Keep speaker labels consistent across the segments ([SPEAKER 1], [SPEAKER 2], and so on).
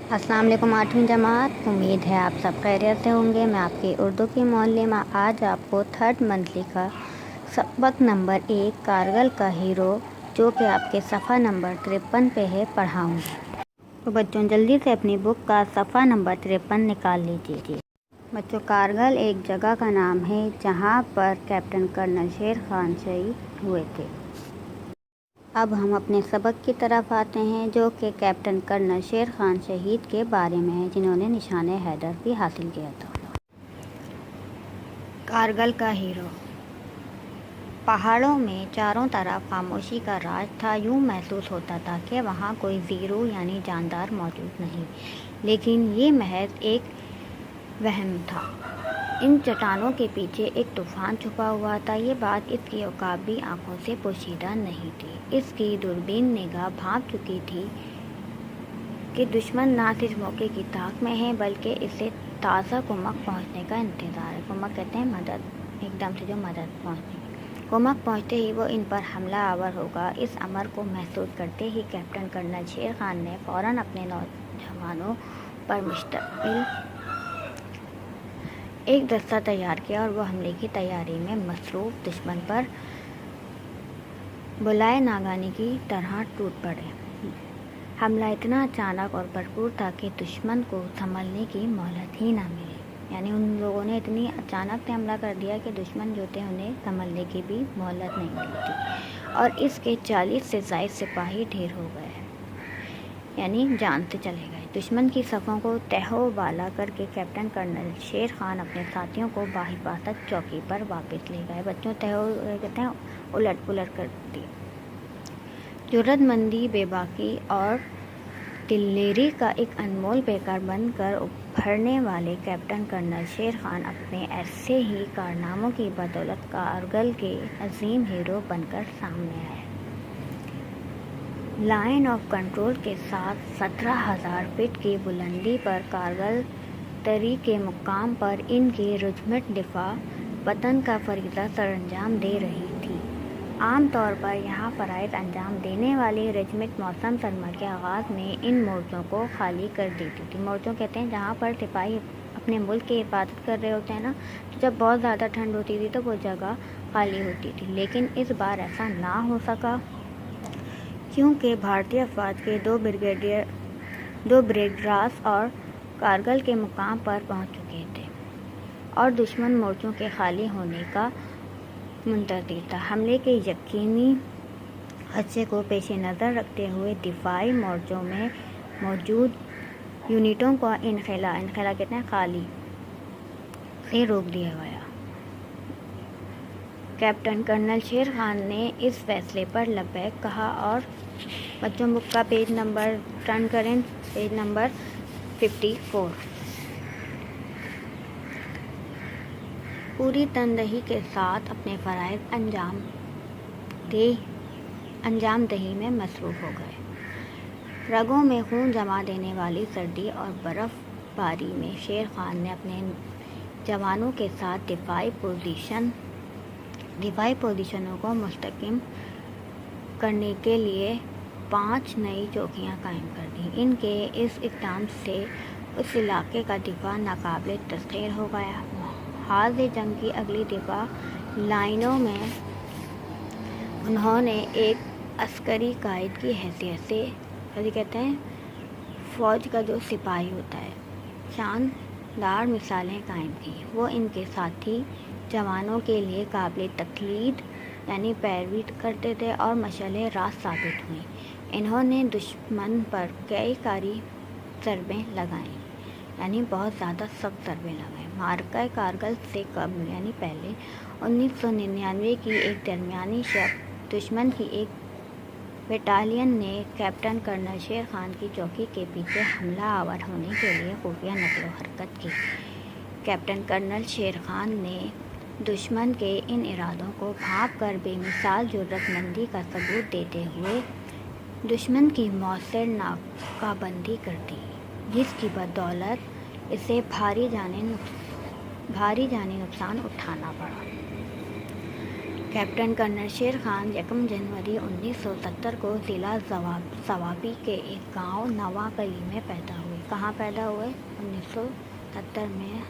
[SPEAKER 1] अस्सलाम वालेकुम 8वीं जमात। उम्मीद है आप सब खैरियत से होंगे। मैं आपकी उर्दू की मौल्लिमा आज आपको थर्ड मंथली का सबक नंबर 1 कारगिल का हीरो, जो कि आपके सफ़ा नंबर 53 पे है, पढ़ाऊँगी। तो बच्चों जल्दी से अपनी बुक का सफ़ा नंबर 53 निकाल लीजिए। बच्चों, कारगिल एक जगह का नाम है जहाँ पर कैप्टन कर्नल शेर खान शहीद हुए थे। अब हम अपने सबक की तरफ आते हैं, जो कि कैप्टन कर्नल शेर खान शहीद के बारे में है, जिन्होंने निशाने हैदर भी हासिल किया था। कारगिल का हीरो। पहाड़ों में चारों तरफ खामोशी का राज था। यूँ महसूस होता था कि वहाँ कोई ज़ीरो यानी जानदार मौजूद नहीं, लेकिन ये महज एक वहम था। इन चट्टानों के पीछे एक तूफान छुपा हुआ था। ये बात इसकी औकाबी आंखों से पोशीदा नहीं थी। इसकी दूरबीन निगाह भांप चुकी थी कि दुश्मन ना सिर्फ मौके की ताक में है, बल्कि इसे ताज़ा कुमक पहुंचने का इंतज़ार है। कुमक कहते हैं मदद, एकदम से जो मदद पहुंचने। कुमक पहुंचते ही वो इन पर हमला आवर होगा। इस अमर को महसूस करते ही कैप्टन कर्नल शेर खान ने फ़ौरन अपने नौजवानों पर मुश्तमिल एक दस्ता तैयार किया और वो हमले की तैयारी में मसरूफ़ दुश्मन पर बुलाए नागानी की तरह टूट पड़े। हमला इतना अचानक और भरपूर था कि दुश्मन को संभलने की मोहलत ही ना मिली। यानी उन लोगों ने इतनी अचानक से हमला कर दिया कि दुश्मन जो थे उन्हें संभलने की भी मोहलत नहीं मिली थी, और इसके 40 से ज़ायद सिपाही ढेर हो गए, यानी जान से चले गए। दुश्मन की सफ़ों को तहोबाला करके कैप्टन कर्नल शेर खान अपने साथियों को बाहिफाजत चौकी पर वापस ले गए। बच्चों, कहते हैं उलट पुलट कर दी। जुर्रतमंदी, बेबाकी और दिलेरी का एक अनमोल पैकर बनकर उभरने वाले कैप्टन कर्नल शेर खान अपने ऐसे ही कारनामों की बदौलत कारगिल के अजीम हीरो बनकर सामने आए। लाइन ऑफ कंट्रोल के साथ 17,000 फीट की बुलंदी पर कारगिल तरी के मुकाम पर इनकी रेजिमेंट दिफा वतन का फरीज़ा सरअंजाम दे रही थी। आम तौर पर यहाँ फ़राइज़ अंजाम देने वाली रेजिमेंट मौसम सरमा के आगाज़ में इन मोर्चों को खाली कर देती थी। मोर्चों कहते हैं जहाँ पर सिपाही अपने मुल्क की हिफाजत कर रहे होते हैं ना, तो जब बहुत ज़्यादा ठंड होती थी तो वो जगह खाली होती थी। लेकिन इस बार ऐसा ना हो सका, क्योंकि भारतीय अफवाज के दो ब्रिगेड्स और कारगिल के मुकाम पर पहुंच चुके थे और दुश्मन मोर्चों के खाली होने का मुंतज़िर था। हमले के यकीनी खदशे को पेश नज़र रखते हुए दिफाई मोर्चों में मौजूद यूनिटों को इनखला कहते हैं खाली से रोक दिया गया। कैप्टन कर्नल शेर खान ने इस फैसले पर लब्बैक कहा और बच्चों बुक का पेज नंबर टर्न करें, पेज नंबर 54। पूरी तनदही के साथ अपने फ़राइज़ अंजाम दही में मसरूफ़ हो गए। रगों में खून जमा देने वाली सर्दी और बर्फ़बारी में शेर खान ने अपने जवानों के साथ दिफाई पोजीशनों को मुस्तहकम करने के लिए 5 नई चौकियां कायम कर दी। इनके इस इक़दाम से उस इलाके का दिफा नाकाबिल तस्ख़ीर हो गया। हाल जंग की अगली दिफा लाइनों में उन्होंने एक अस्करी कायद की हैसियत से, कहते हैं फ़ौज का जो सिपाही होता है, शानदार मिसालें कायम की। वो इनके साथी जवानों के लिए काबिल तक़लीद यानी पैरवी करते थे और मशाले रास साबित हुई। इन्होंने दुश्मन पर कई कारी ज़रबें लगाईं, यानी बहुत ज़्यादा सख्त ज़रबें लगाईं। मार्का कारगिल से कबल यानी पहले 1999 की एक दरमियानी शब दुश्मन की एक बटालियन ने कैप्टन कर्नल शेर खान की चौकी के पीछे हमला आवर होने के लिए खुफिया नकलो हरकत की। कैप्टन कर्नल शेर खान ने दुश्मन के इन इरादों को भांप कर बेमिसाल जुर्रतमंदी का सबूत देते हुए दुश्मन की मौसर नाकाबंदी कर दी, जिसकी बदौलत इसे भारी जानी नुकसान उठाना पड़ा। कैप्टन कर्नल शेर खान 1 जनवरी 1970 को ज़िला सवाबी के एक गांव नवा कली में पैदा हुए। کہاں پیدا ہوئے؟ 1970 میں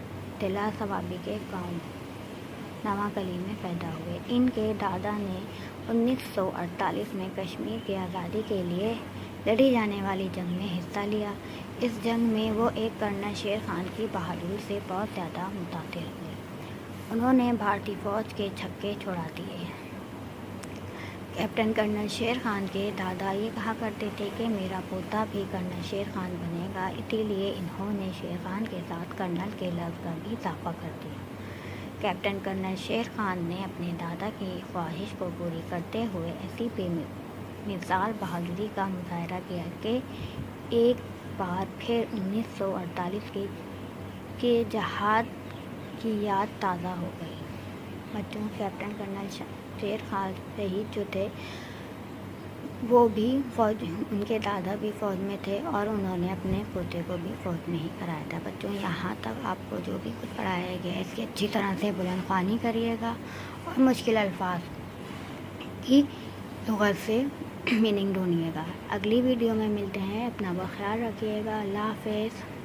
[SPEAKER 1] ضلع ثوابی کے گاؤں نواں کلی میں پیدا ہوئے۔ ان کے دادا نے 1948 میں کشمیر کی آزادی کے لیے لڑی جانے والی جنگ میں حصہ لیا۔ اس جنگ میں وہ ایک کرنل شیر خان کی بہادری سے بہت زیادہ متاثر ہوئے۔ انہوں نے بھارتی فوج کے چھکے چھڑا دیے۔ کیپٹن کرنل شیر خان کے دادا یہ کہا کرتے تھے کہ میرا پوتا بھی کرنل شیر خان بنے گا، اسی لیے انہوں نے شیر خان کے ساتھ کرنل کے لفظ کا بھی اضافہ کر دیا۔ کیپٹن کرنل شیر خان نے اپنے دادا کی خواہش کو پوری کرتے ہوئے ایسی بے مثال بہادری کا مظاہرہ کیا کہ ایک بار پھر 1948 کے جہاد کی یاد تازہ ہو گئی۔ بچوں، کیپٹن کرنل شیر خان شہید جو تھے وہ بھی ان کے دادا بھی فوج میں تھے اور انہوں نے اپنے پوتے کو بھی فوج میں ہی کرایا تھا۔ بچوں، یہاں تک آپ کو جو بھی کچھ پڑھایا گیا ہے اس کی اچھی طرح سے بلند خوانی کریے گا اور مشکل الفاظ کی لغت سے میننگ ڈھونڈیے گا۔ اگلی ویڈیو میں ملتے ہیں، اپنا بہت خیال رکھیے گا۔ اللہ حافظ۔